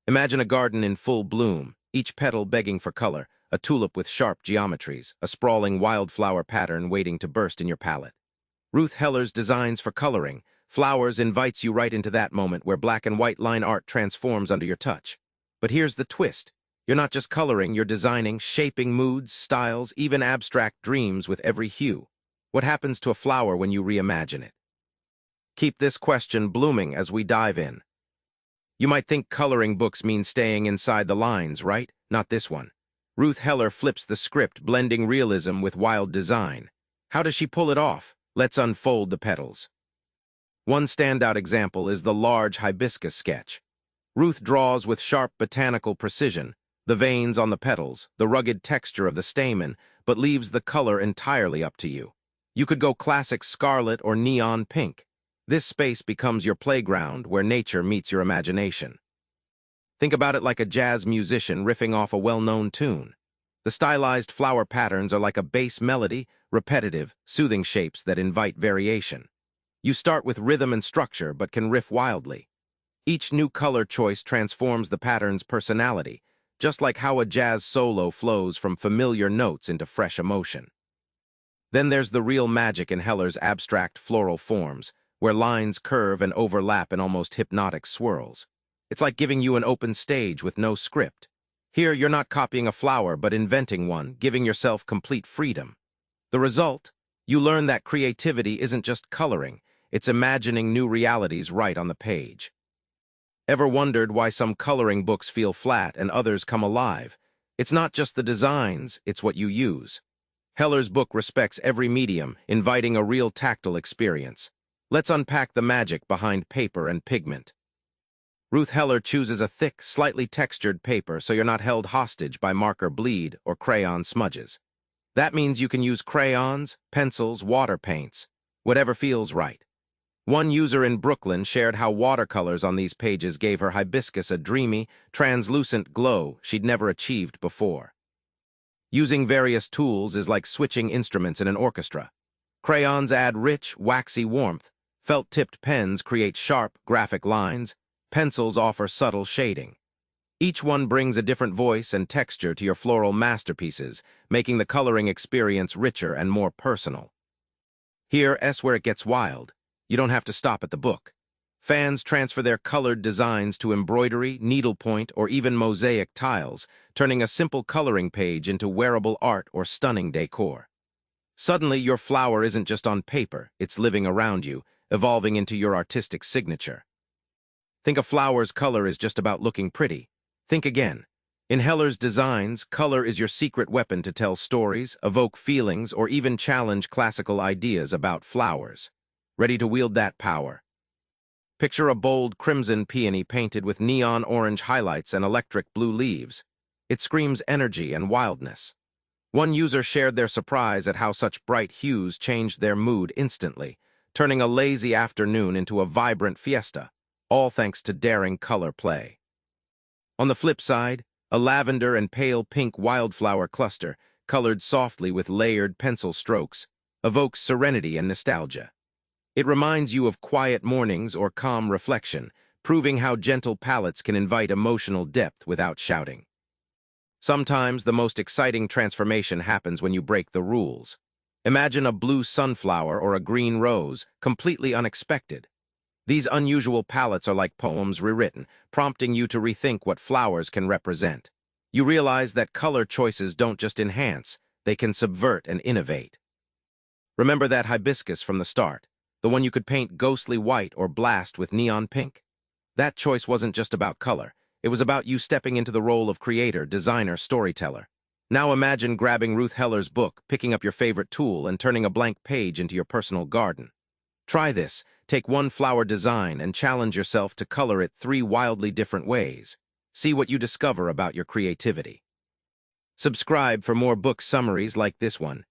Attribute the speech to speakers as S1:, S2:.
S1: Imagine a garden in full bloom, each petal begging for color, a tulip with sharp geometries, a sprawling wildflower pattern waiting to burst in your palette. Ruth Heller's Designs for Coloring, Flowers invites you right into that moment where black and white line art transforms under your touch. But here's the twist. You're not just coloring, you're designing, shaping moods, styles, even abstract dreams with every hue. What happens to a flower when you reimagine it? Keep this question blooming as we dive in. You might think coloring books mean staying inside the lines, right? Not this one. Ruth Heller flips the script, blending realism with wild design. How does she pull it off? Let's unfold the petals. One standout example is the large hibiscus sketch. Ruth draws with sharp botanical precision, the veins on the petals, the rugged texture of the stamen, but leaves the color entirely up to you. You could go classic scarlet or neon pink. This space becomes your playground where nature meets your imagination. Think about it like a jazz musician riffing off a well-known tune. The stylized flower patterns are like a bass melody, repetitive, soothing shapes that invite variation. You start with rhythm and structure but can riff wildly. Each new color choice transforms the pattern's personality, just like how a jazz solo flows from familiar notes into fresh emotion. Then there's the real magic in Heller's abstract floral forms, where lines curve and overlap in almost hypnotic swirls. It's like giving you an open stage with no script. Here, you're not copying a flower, but inventing one, giving yourself complete freedom. The result? You learn that creativity isn't just coloring, it's imagining new realities right on the page. Ever wondered why some coloring books feel flat and others come alive? It's not just the designs, it's what you use. Heller's book respects every medium, inviting a real tactile experience. Let's unpack the magic behind paper and pigment. Ruth Heller chooses a thick, slightly textured paper so you're not held hostage by marker bleed or crayon smudges. That means you can use crayons, pencils, water paints, whatever feels right. One user in Brooklyn shared how watercolors on these pages gave her hibiscus a dreamy, translucent glow she'd never achieved before. Using various tools is like switching instruments in an orchestra. Crayons add rich, waxy warmth. Felt-tipped pens create sharp, graphic lines. Pencils offer subtle shading. Each one brings a different voice and texture to your floral masterpieces, making the coloring experience richer and more personal. Here's where it gets wild. You don't have to stop at the book. Fans transfer their colored designs to embroidery, needlepoint, or even mosaic tiles, turning a simple coloring page into wearable art or stunning decor. Suddenly, your flower isn't just on paper, it's living around you, evolving into your artistic signature. Think a flower's color is just about looking pretty. Think again. In Heller's Designs, color is your secret weapon to tell stories, evoke feelings, or even challenge classical ideas about flowers. Ready to wield that power? Picture a bold crimson peony painted with neon orange highlights and electric blue leaves. It screams energy and wildness. One user shared their surprise at how such bright hues changed their mood instantly, turning a lazy afternoon into a vibrant fiesta, all thanks to daring color play. On the flip side, a lavender and pale pink wildflower cluster, colored softly with layered pencil strokes, evokes serenity and nostalgia. It reminds you of quiet mornings or calm reflection, proving how gentle palettes can invite emotional depth without shouting. Sometimes the most exciting transformation happens when you break the rules. Imagine a blue sunflower or a green rose, completely unexpected. These unusual palettes are like poems rewritten, prompting you to rethink what flowers can represent. You realize that color choices don't just enhance, they can subvert and innovate. Remember that hibiscus from the start, the one you could paint ghostly white or blast with neon pink? That choice wasn't just about color, it was about you stepping into the role of creator, designer, storyteller. Now imagine grabbing Ruth Heller's book, picking up your favorite tool, and turning a blank page into your personal garden. Try this. Take one flower design and challenge yourself to color it 3 wildly different ways. See what you discover about your creativity. Subscribe for more book summaries like this one.